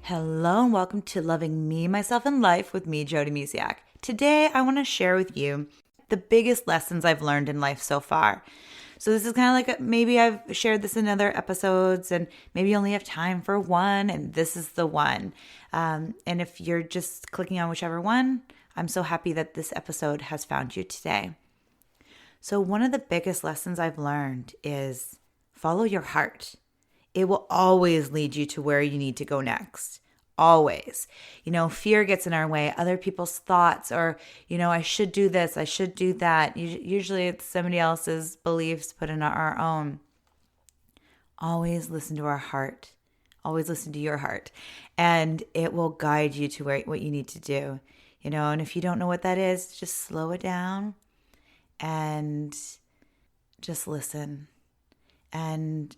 Hello and welcome to Loving Me, Myself, and Life with me, Jody Musiak. Today, I want to share with you the biggest lessons I've learned in life so far. So this is kind of like maybe I've shared this in other episodes and maybe you only have time for one and this is the one. And if you're just clicking on whichever one, I'm so happy that this episode has found you today. So one of the biggest lessons I've learned is follow your heart. It will always lead you to where you need to go next. Always. Fear gets in our way, other people's thoughts, or, I should do this, I should do that. Usually it's somebody else's beliefs put in our own. Always listen to our heart. Always listen to your heart. And it will guide you to what you need to do. And if you don't know what that is, just slow it down and just listen. And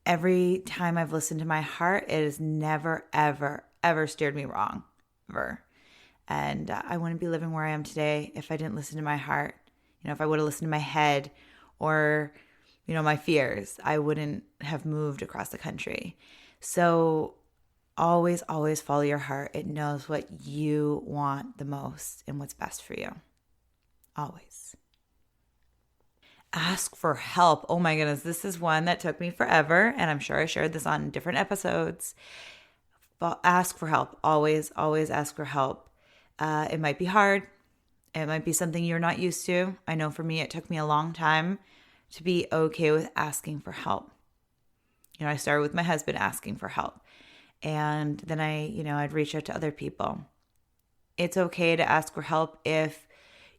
every time I've listened to my heart, it has never, ever, ever steered me wrong, ever. And I wouldn't be living where I am today if I didn't listen to my heart. If I would have listened to my head or, my fears, I wouldn't have moved across the country. So always, always follow your heart. It knows what you want the most and what's best for you. Always. Ask for help. Oh my goodness, this is one that took me forever, and I'm sure I shared this on different episodes. But ask for help. Always, always ask for help. It might be hard. It might be something you're not used to. I know for me, it took me a long time to be okay with asking for help. I started with my husband asking for help, and then I'd reach out to other people. It's okay to ask for help if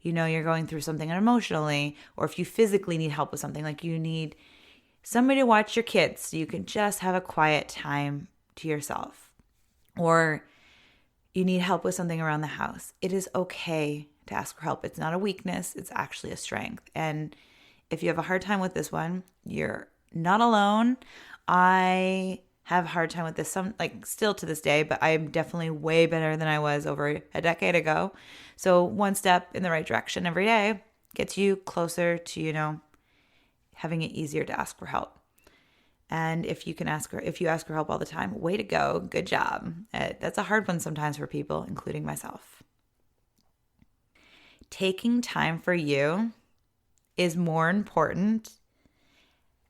you're going through something emotionally, or if you physically need help with something, like you need somebody to watch your kids so you can just have a quiet time to yourself, or you need help with something around the house. It is okay to ask for help. It's not a weakness. It's actually a strength. And if you have a hard time with this one, you're not alone. I have a hard time with this, still to this day, but I'm definitely way better than I was over a decade ago. So one step in the right direction every day gets you closer to, having it easier to ask for help. And if you ask for help all the time, way to go. Good job. That's a hard one sometimes for people, including myself. Taking time for you is more important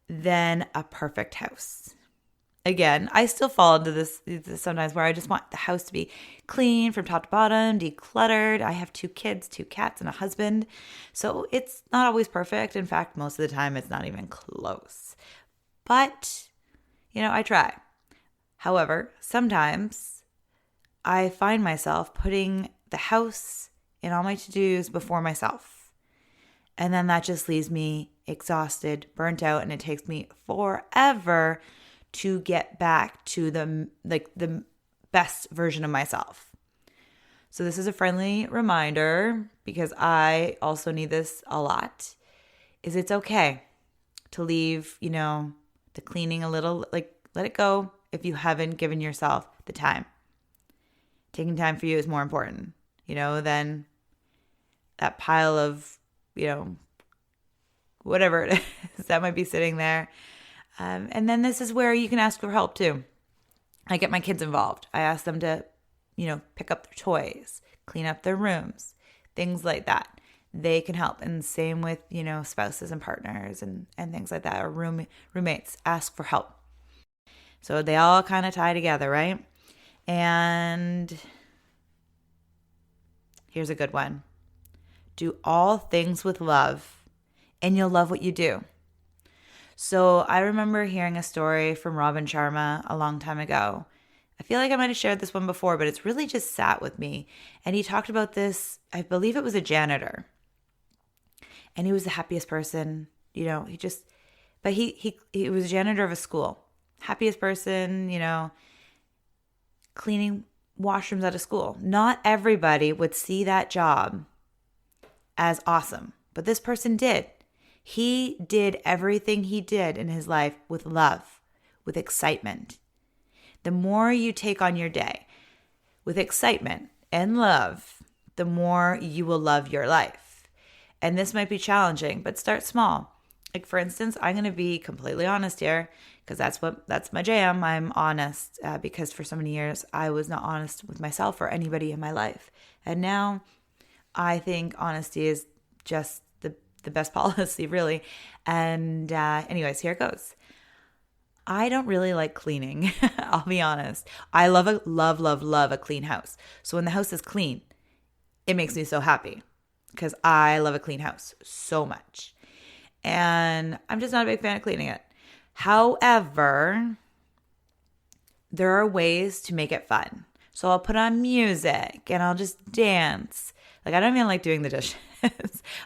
than a perfect house. Again, I still fall into this sometimes where I just want the house to be clean from top to bottom, decluttered. I have 2 kids, 2 cats, and a husband. So it's not always perfect. In fact, most of the time it's not even close. But, I try. However, sometimes I find myself putting the house and all my to-dos before myself. And then that just leaves me exhausted, burnt out, and it takes me forever to get back to the best version of myself. So this is a friendly reminder, because I also need this a lot, is it's okay to leave, the cleaning a little, let it go if you haven't given yourself the time. Taking time for you is more important, than that pile of, whatever it is that might be sitting there. And then this is where you can ask for help too. I get my kids involved. I ask them to, pick up their toys, clean up their rooms, things like that. They can help. And same with, spouses and partners and things like that, or roommates ask for help. So they all kind of tie together, right? And here's a good one. Do all things with love, and you'll love what you do. So I remember hearing a story from Robin Sharma a long time ago. I feel like I might have shared this one before, but it's really just sat with me. And he talked about this, I believe it was a janitor. And he was the happiest person, he was a janitor of a school. Happiest person, cleaning washrooms at a school. Not everybody would see that job as awesome, but this person did. He did everything he did in his life with love, with excitement. The more you take on your day with excitement and love, the more you will love your life. And this might be challenging, but start small. Like, for instance, I'm going to be completely honest here because that's my jam. I'm honest because for so many years I was not honest with myself or anybody in my life. And now I think honesty is just the best policy, really. And anyways, here it goes. I don't really like cleaning. I'll be honest. I love a clean house. So when the house is clean, it makes me so happy because I love a clean house so much. And I'm just not a big fan of cleaning it. However, there are ways to make it fun. So I'll put on music and I'll just dance. Like, I don't even like doing the dishes.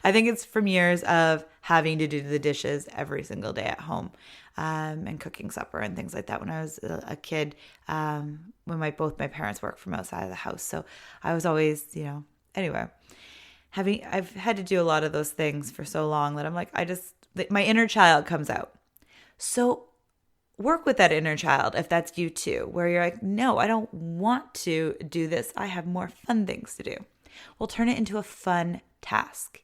I think it's from years of having to do the dishes every single day at home, and cooking supper and things like that when I was a kid, when both my parents worked from outside of the house. So I was always, anyway, I've had to do a lot of those things for so long that I'm like, my inner child comes out. So work with that inner child if that's you too, where you're like, no, I don't want to do this. I have more fun things to do. We'll turn it into a fun task.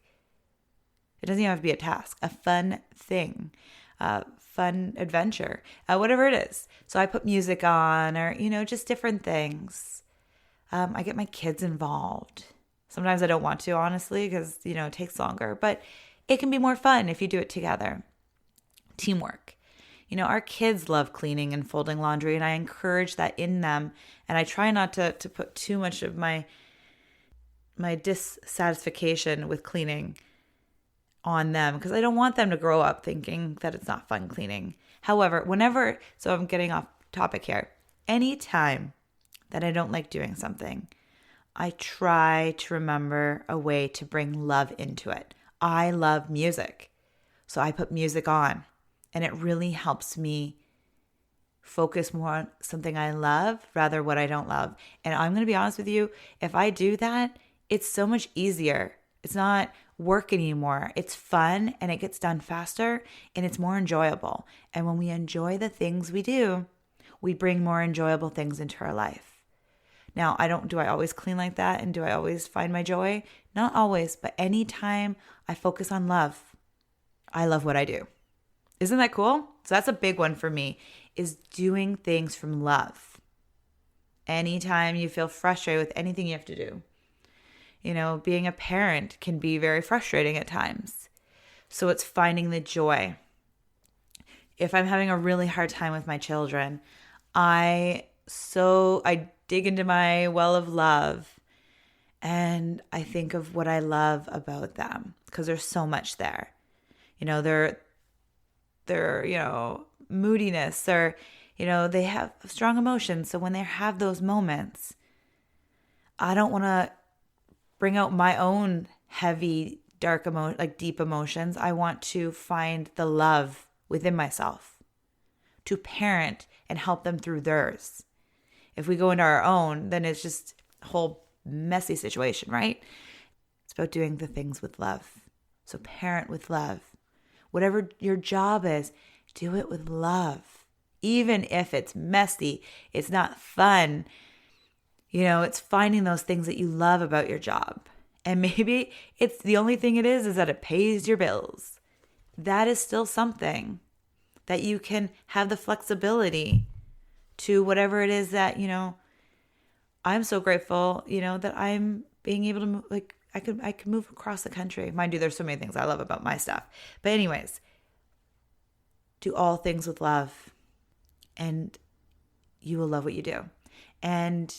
It doesn't even have to be a task, a fun thing, fun adventure, whatever it is. So I put music on or, just different things. I get my kids involved. Sometimes I don't want to, honestly, because, it takes longer, but it can be more fun if you do it together. Teamwork. Our kids love cleaning and folding laundry, and I encourage that in them. And I try not to put too much of my dissatisfaction with cleaning on them because I don't want them to grow up thinking that it's not fun cleaning. However, so I'm getting off topic here. Anytime that I don't like doing something, I try to remember a way to bring love into it. I love music, so I put music on, and it really helps me focus more on something I love rather what I don't love. And I'm going to be honest with you, if I do that, it's so much easier. It's not work anymore. It's fun and it gets done faster and it's more enjoyable. And when we enjoy the things we do, we bring more enjoyable things into our life. Now, do I always clean like that? And do I always find my joy? Not always, but anytime I focus on love, I love what I do. Isn't that cool? So that's a big one for me, is doing things from love. Anytime you feel frustrated with anything you have to do. Being a parent can be very frustrating at times. So it's finding the joy. If I'm having a really hard time with my children, I dig into my well of love and I think of what I love about them because there's so much there. Their moodiness or, they have strong emotions. So when they have those moments, I don't want to bring out my own heavy, dark deep emotions. I want to find the love within myself to parent and help them through theirs. If we go into our own, then it's just a whole messy situation, right? It's about doing the things with love. So parent with love. Whatever your job is, do it with love. Even if it's messy, it's not fun. It's finding those things that you love about your job. And maybe it's the only thing it is that it pays your bills. That is still something that you can have the flexibility to whatever it is that, I'm so grateful, that I'm being able to move, I could move across the country. Mind you, there's so many things I love about my stuff. But anyways, do all things with love and you will love what you do. And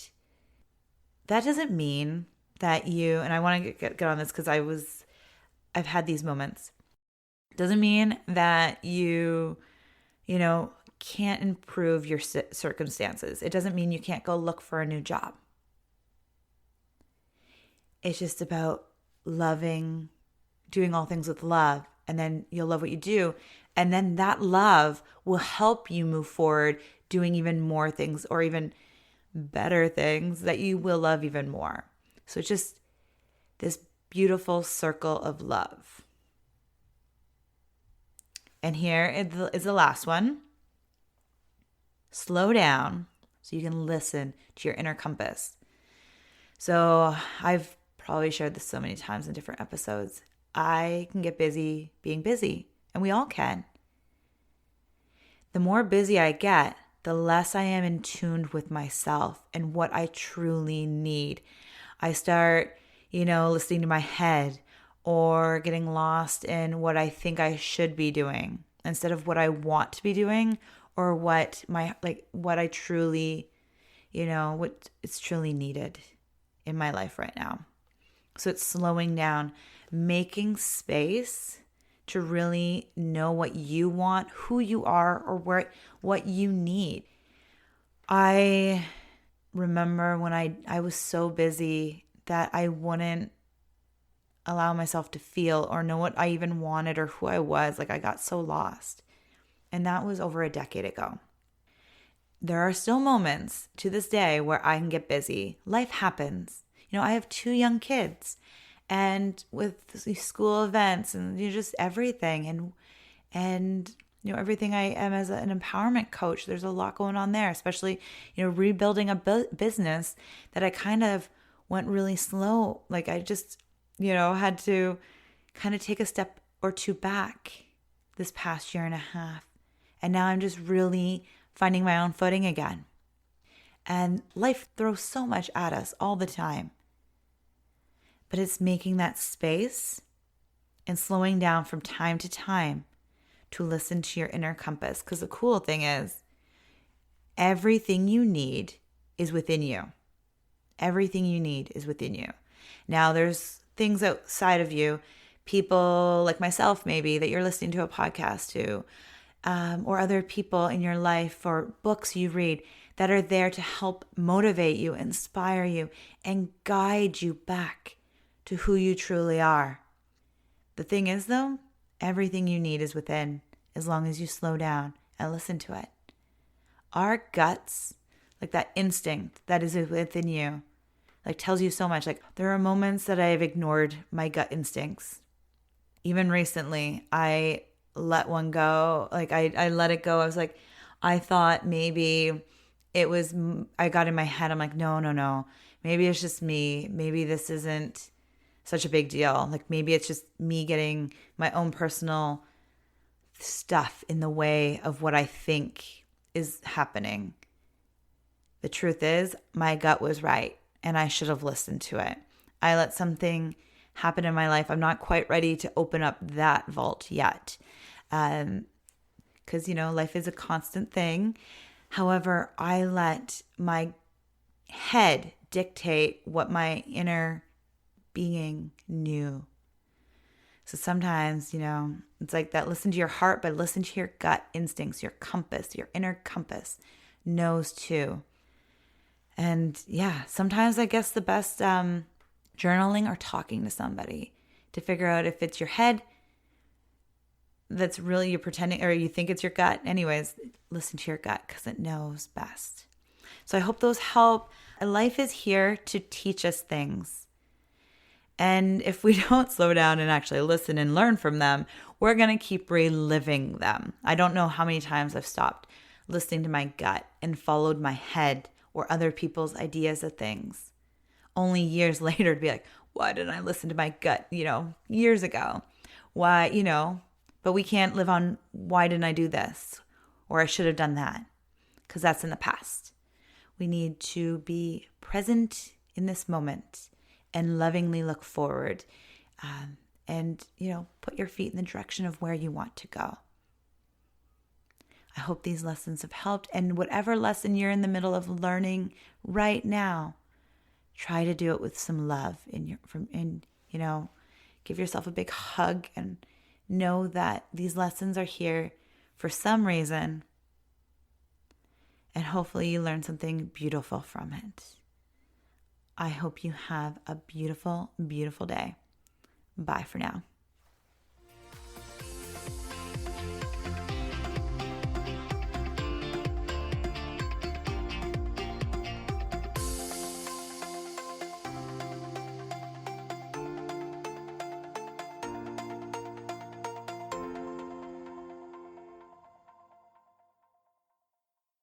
that doesn't mean that and I want to get on this because I've had these moments. It doesn't mean that you can't improve your circumstances. It doesn't mean you can't go look for a new job. It's just about loving, doing all things with love, and then you'll love what you do. And then that love will help you move forward doing even more things or even better things that you will love even more. So it's just this beautiful circle of love. And here is the last one. Slow down so you can listen to your inner compass. So I've probably shared this so many times in different episodes. I can get busy being busy. and we all can. The more busy I get, the less I am in tune with myself and what I truly need. I start, listening to my head or getting lost in what I think I should be doing instead of what I want to be doing or what I truly, what is truly needed in my life right now. So it's slowing down, making space to really know what you want, who you are, or what you need. I remember when I was so busy that I wouldn't allow myself to feel or know what I even wanted or who I was. Like I got so lost. And that was over a decade ago. There are still moments to this day where I can get busy. Life happens. I have 2 young kids, and with these school events and just everything and everything I am as an empowerment coach, there's a lot going on there, especially, rebuilding a business that I kind of went really slow. Like I just, had to kind of take a step or 2 back this past year and a half. And now I'm just really finding my own footing again. And life throws so much at us all the time. But it's making that space and slowing down from time to time to listen to your inner compass. Because the cool thing is, everything you need is within you. Everything you need is within you. Now, there's things outside of you, people like myself maybe, that you're listening to a podcast to, or other people in your life or books you read that are there to help motivate you, inspire you, and guide you back to who you truly are. The thing is, though, everything you need is within, as long as you slow down and listen to it. Our guts, like that instinct that is within you, tells you so much. There are moments that I have ignored my gut instincts. Even recently, I let one go. I let it go. I was I thought maybe it was, I got in my head. I'm no. Maybe it's just me. Maybe this isn't such a big deal. Maybe it's just me getting my own personal stuff in the way of what I think is happening. The truth is, my gut was right, and I should have listened to it. I let something happen in my life. I'm not quite ready to open up that vault yet. Because, life is a constant thing. However, I let my head dictate what my inner being knew. So sometimes, it's like that. Listen to your heart, but listen to your gut instincts, your compass, your inner compass knows too. And yeah, sometimes I guess the best journaling or talking to somebody to figure out if it's your head that's really you're pretending, or you think it's your gut. Anyways, listen to your gut because it knows best. So I hope those help. Life is here to teach us things. And if we don't slow down and actually listen and learn from them, we're going to keep reliving them. I don't know how many times I've stopped listening to my gut and followed my head or other people's ideas of things. Only years later to be like, why didn't I listen to my gut, years ago? Why, but we can't live on why didn't I do this? Or I should have done that, because that's in the past. We need to be present in this moment and lovingly look forward and, put your feet in the direction of where you want to go. I hope these lessons have helped. And whatever lesson you're in the middle of learning right now, try to do it with some love give yourself a big hug and know that these lessons are here for some reason. And hopefully you learn something beautiful from it. I hope you have a beautiful, beautiful day. Bye for now.